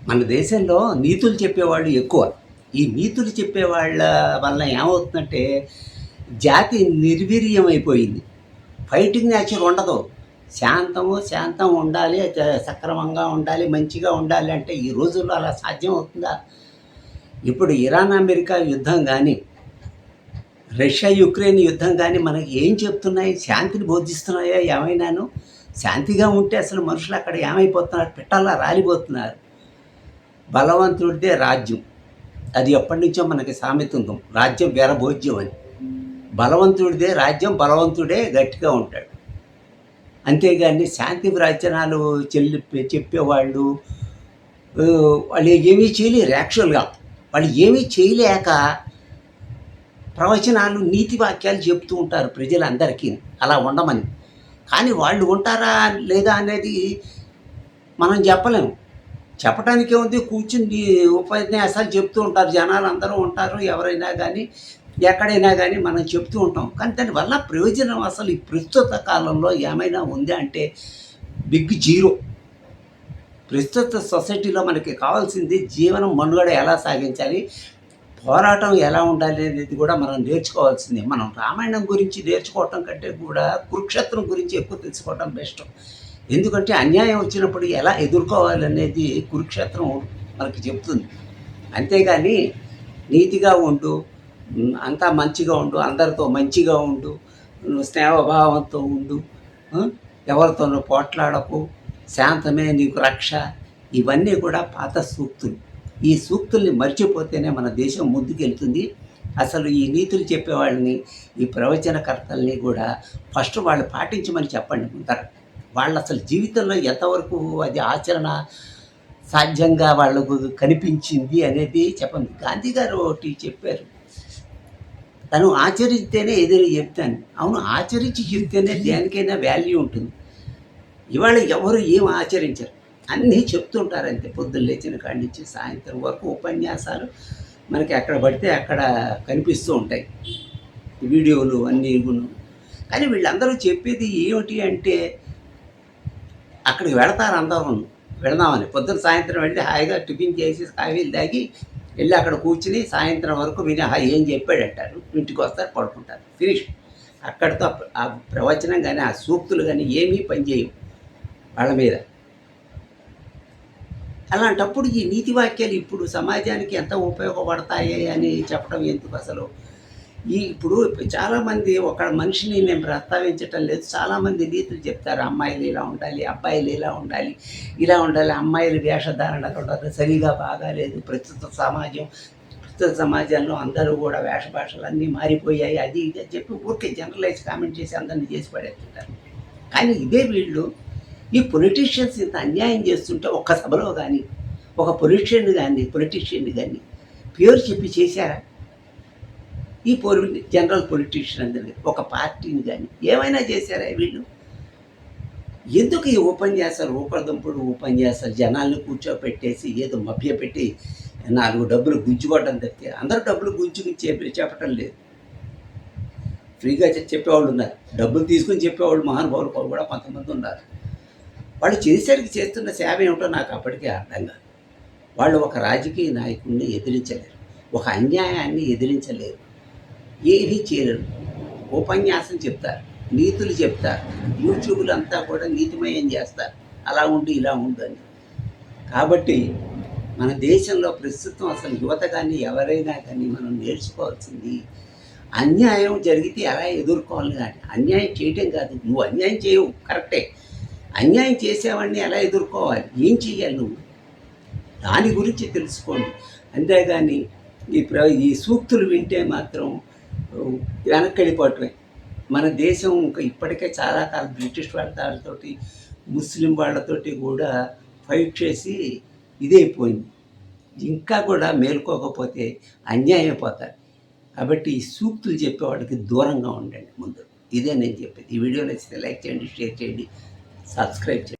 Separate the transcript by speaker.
Speaker 1: మన దేశంలో నీతులు చెప్పేవాళ్ళు ఎక్కువ. ఈ నీతులు చెప్పేవాళ్ళ వల్ల ఏమవుతుందంటే, జాతి నిర్వీర్యమైపోయింది. ఫైటింగ్ నేచర్ ఉండదు. శాంతం ఉండాలి, సక్రమంగా ఉండాలి, మంచిగా ఉండాలి అంటే ఈ రోజుల్లో అలా సాధ్యం అవుతుందా? ఇప్పుడు ఇరాన్, అమెరికా యుద్ధం గానీ, రష్యా, యుక్రెయిన్ యుద్ధం గానీ మనకి ఏం చెప్తున్నాయి? శాంతిని బోధిస్తున్నాయా ఏమైనాను? శాంతిగా ఉంటే అసలు మనుషులు అక్కడ ఏమైపోతున్నారు? పిట్టల్లా రాలిపోతున్నారు. బలవంతుడిదే రాజ్యం. అది ఎప్పటినుంచో మనకి సామెత ఉంది. రాజ్యం వీరభోజ్యం అని. బలవంతుడిదే రాజ్యం, బలవంతుడే గట్టిగా ఉంటాడు. అంతేగాని శాంతి ప్రవచనాలు చెప్పేవాళ్ళు వాళ్ళు ఏమీ చేయలేరు యాక్చువల్గా. వాళ్ళు ఏమీ చేయలేక ప్రవచనాలు, నీతి వాక్యాలు చెప్తూ ఉంటారు ప్రజలందరికీ అలా ఉండమని. కానీ వాళ్ళు ఉంటారా లేదా అనేది మనం చెప్పలేము. చెప్పటానికే ఉంది, కూర్చుని ఉపన్యాసాలు చెప్తూ ఉంటారు. జనాలు అందరూ ఉంటారు, ఎవరైనా కానీ ఎక్కడైనా కానీ మనం చెప్తూ ఉంటాం. కానీ దానివల్ల ప్రయోజనం అసలు ఈ ప్రస్తుత కాలంలో ఏమైనా ఉందా అంటే బిగ్ జీరో. ప్రస్తుత సొసైటీలో మనకి కావాల్సింది జీవనం, మనుగడ ఎలా సాగించాలి, పోరాటం ఎలా ఉండాలి అనేది కూడా మనం నేర్చుకోవాల్సిందే. మనం రామాయణం గురించి నేర్చుకోవటం కంటే కూడా కురుక్షేత్రం గురించి ఎక్కువ తెలుసుకోవటం బెస్ట్. ఎందుకంటే అన్యాయం వచ్చినప్పుడు ఎలా ఎదుర్కోవాలనేది కురుక్షేత్రం మనకి చెప్తుంది. అంతేగాని నీతిగా ఉండు, అంతా మంచిగా ఉండు, అందరితో మంచిగా ఉండు, స్నేహభావంతో ఉండు, ఎవరితోనూ పోట్లాడకు, శాంతమే నీకు రక్ష, ఇవన్నీ కూడా పాత సూక్తులు. ఈ సూక్తుల్ని మర్చిపోతేనే మన దేశం ముందుకెళ్తుంది. అసలు ఈ నీతులు చెప్పేవాళ్ళని, ఈ ప్రవచనకర్తల్ని కూడా ఫస్ట్ వాళ్ళు పాటించమని చెప్పండి ముందర. వాళ్ళు అసలు జీవితంలో ఎంతవరకు అది ఆచరణ సాధ్యంగా వాళ్ళకు కనిపించింది అనేది చెప్పండి. గాంధీ గారు ఒకటి చెప్పారు, తను ఆచరిస్తేనే ఏదైనా చెప్తాను. అవును, ఆచరించి చెప్తేనే దేనికైనా వాల్యూ ఉంటుంది. ఇవాళ ఎవరు ఏం ఆచరించరు, అన్నీ చెప్తుంటారు అంతే. పొద్దున్న లేచిన కాడి నుంచి సాయంత్రం వరకు ఉపన్యాసాలు మనకి ఎక్కడ పడితే అక్కడ కనిపిస్తూ ఉంటాయి, వీడియోలు అన్నీ. కానీ వీళ్ళందరూ చెప్పేది ఏమిటి అంటే, అక్కడికి వెళతారు అందరూ, వెళదామని పొద్దున్న సాయంత్రం వెళ్ళి హాయిగా టిఫిన్ చేసి కాఫీలు తాగి వెళ్ళి అక్కడ కూర్చుని సాయంత్రం వరకు విని ఏం చెప్పాడంటారు, ఇంటికి వస్తారు, పడుకుంటారు, ఫినిష్. అక్కడితో ఆ ప్రవచనం కానీ ఆ సూక్తులు కానీ ఏమీ పనిచేయవు వాళ్ళ మీద. అలాంటప్పుడు ఈ నీతి వాక్యాలు ఇప్పుడు సమాజానికి ఎంత ఉపయోగపడతాయి అని చెప్పడం ఎందుకు అసలు? ఇప్పుడు చాలామంది ఒక మనిషిని నేను ప్రస్తావించటం లేదు, చాలామంది నీతులు చెప్తారు. అమ్మాయిలు ఇలా ఉండాలి, అబ్బాయిలు ఇలా ఉండాలి, ఇలా ఉండాలి, అమ్మాయిలు వేషధారణ కూడా సరిగా బాగాలేదు, ప్రస్తుత సమాజంలో అందరూ కూడా వేషభాషలు అన్నీ మారిపోయాయి, అది ఇది అని చెప్పి ఊరికే జనరలైజ్ కామెంట్ చేసి అందరినీ చేసి పడేస్తుంటారు. కానీ ఇదే వీళ్ళు ఈ పొలిటీషియన్స్ ఇంత అన్యాయం చేస్తుంటే ఒక్క సభలో కానీ ఒక పొలిటీషియన్ని కానీ పేరు చెప్పి చేశారా? ఈ జనరల్ పొలిటీషియన్ అందరినీ, ఒక పార్టీని కానీ ఏమైనా చేశారా వీళ్ళు? ఎందుకు ఈ ఉపన్యాసాలు, ఊపరదంపుడు ఉపన్యాసాలు, జనాల్ని కూర్చోపెట్టేసి ఏదో మభ్యపెట్టి 4 డబ్బులు గుంజుకోవడం తప్పితే అందరూ డబ్బులు గుంజుకుని చెప్పటం లేదు. ఫ్రీగా చెప్పేవాళ్ళు ఉన్నారు, డబ్బులు తీసుకుని చెప్పేవాళ్ళు మహానుభావులు కూడా కొంతమంది ఉన్నారు. వాళ్ళు చేస్తున్న సేవ ఏమిటో నాకు అప్పటికే అర్థం కాదు. వాళ్ళు ఒక రాజకీయ నాయకుడిని ఎదిరించలేరు, ఒక అన్యాయాన్ని ఎదిరించలేరు, ఏమీ చేయలేరు. ఉపన్యాసం చెప్తారు, నీతులు చెప్తారు, యూట్యూబ్లు అంతా కూడా నీతిమయం చేస్తారు, అలా ఉండి ఇలా ఉందని. కాబట్టి మన దేశంలో ప్రస్తుతం అసలు యువత కానీ ఎవరైనా కానీ మనం నేర్చుకోవాల్సింది, అన్యాయం జరిగితే ఎలా ఎదుర్కోవాలి కానీ, అన్యాయం చేయటం కాదు. నువ్వు అన్యాయం చేయవు కరెక్టే, అన్యాయం చేసేవాడిని ఎలా ఎదుర్కోవాలి, ఏం చేయాలి నువ్వు, దాని గురించి తెలుసుకోండి. అంతేగాని ఈ సూక్తులు వింటే మాత్రం వెనక్కి వెళ్ళిపోవటమే. మన దేశం ఇంకా ఇప్పటికే చాలా కాలం బ్రిటిష్ వాళ్ళతోటి, ముస్లిం వాళ్ళతోటి కూడా ఫైట్ చేసి ఇదైపోయింది. ఇంకా కూడా మేల్కోకపోతే అన్యాయం అయిపోతారు. కాబట్టి ఈ సూక్తులు చెప్పేవాడికి దూరంగా ఉండండి ముందు. ఇదే నేను చెప్పేది. ఈ వీడియో నచ్చితే లైక్ చేయండి, షేర్ చేయండి, సబ్స్క్రైబ్ చేయండి.